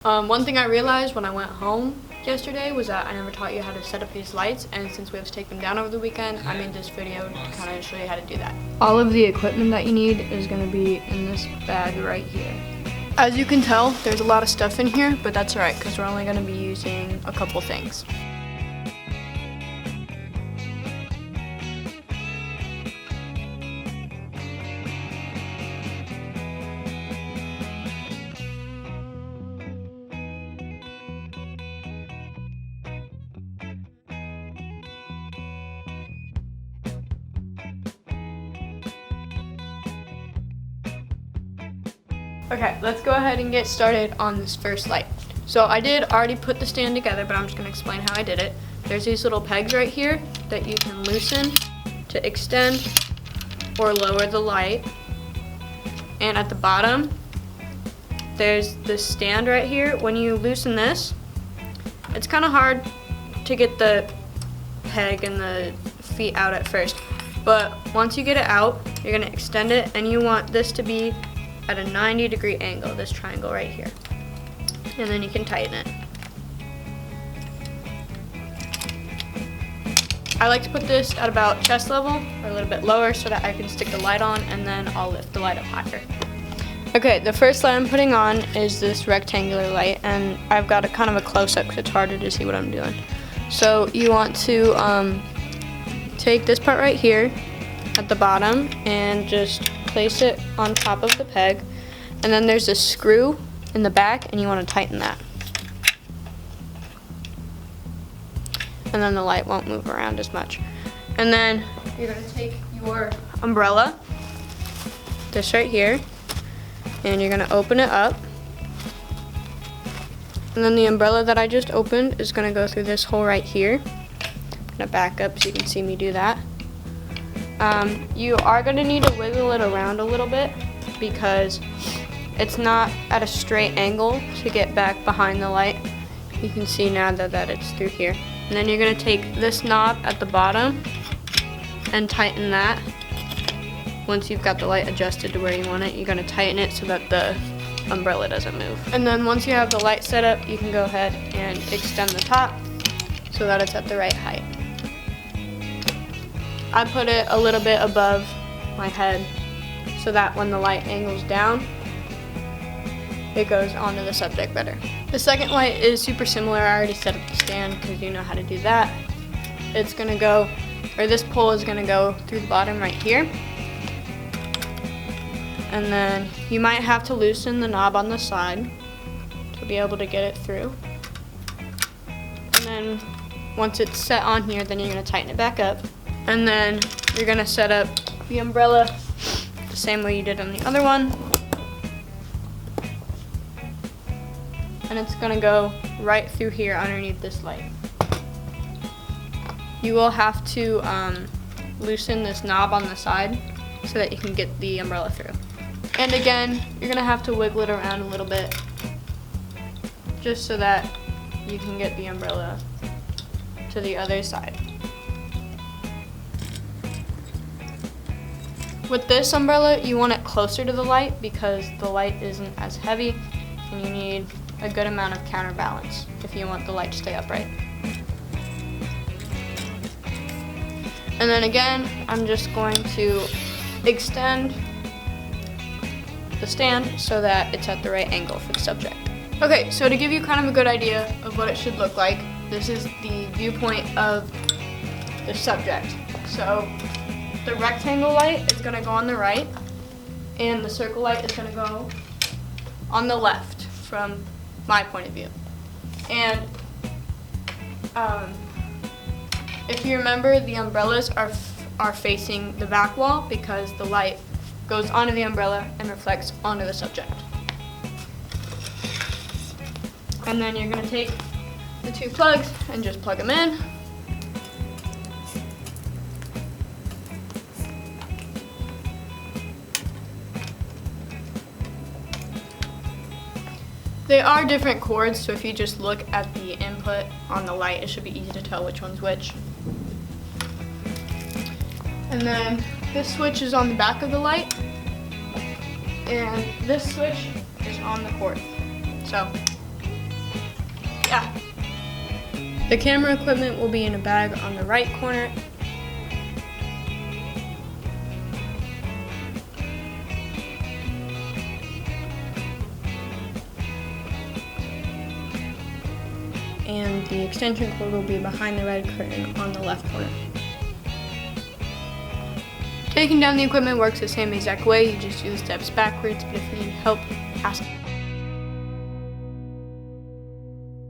One thing I realized when I went home yesterday was that I never taught you how to set up these lights, and since we have to take them down over the weekend, I made this video to kind of show you how to do that. All of the equipment that you need is going to be in this bag right here. As you can tell, there's a lot of stuff in here, but that's alright because we're only going to be using a couple things. Okay, let's go ahead and get started on this first light. So I did already put the stand together, but I'm just going to explain how I did it. There's these little pegs right here that you can loosen to extend or lower the light. And at the bottom, there's this stand right here. When you loosen this, it's kind of hard to get the peg and the feet out at first. But once you get it out, you're going to extend it, and you want this to be at a 90-degree angle, this triangle right here. And then you can tighten it. I like to put this at about chest level or a little bit lower so that I can stick the light on, and then I'll lift the light up higher. Okay, the first light I'm putting on is this rectangular light, and I've got a kind of a close-up because it's harder to see what I'm doing. So you want to take this part right here at the bottom and just place it on top of the peg, and then there's a screw in the back and you want to tighten that, and then the light won't move around as much. And then you're going to take your umbrella, this right here, and you're going to open it up, and then the umbrella that I just opened is going to go through this hole right here. I'm going to back up so you can see me do that. You are going to need to wiggle it around a little bit because it's not at a straight angle to get back behind the light. You can see now that it's through here. And then you're going to take this knob at the bottom and tighten that. Once you've got the light adjusted to where you want it, you're going to tighten it so that the umbrella doesn't move. And then once you have the light set up, you can go ahead and extend the top so that it's at the right height. I put it a little bit above my head so that when the light angles down, it goes onto the subject better. The second light is super similar. I already set up the stand because you know how to do that. It's going to go, or this pole is going to go through the bottom right here. And then you might have to loosen the knob on the side to be able to get it through. And then once it's set on here, then you're going to tighten it back up. And then you're going to set up the umbrella the same way you did on the other one. And it's going to go right through here underneath this light. You will have to loosen this knob on the side so that you can get the umbrella through. And again, you're going to have to wiggle it around a little bit just so that you can get the umbrella to the other side. With this umbrella, you want it closer to the light because the light isn't as heavy, and you need a good amount of counterbalance if you want the light to stay upright. And then again, I'm just going to extend the stand so that it's at the right angle for the subject. Okay, so to give you kind of a good idea of what it should look like, this is the viewpoint of the subject. So the rectangle light is going to go on the right, and the circle light is going to go on the left from my point of view. And if you remember, the umbrellas are facing the back wall because the light goes onto the umbrella and reflects onto the subject. And then you're going to take the two plugs and just plug them in. They are different cords, so if you just look at the input on the light, it should be easy to tell which one's which. And then this switch is on the back of the light, and this switch is on the cord. So Yeah. The camera equipment will be in a bag on the right corner. And the extension cord will be behind the red curtain on the left corner. Taking down the equipment works the same exact way, you just do the steps backwards, but if you need help, ask.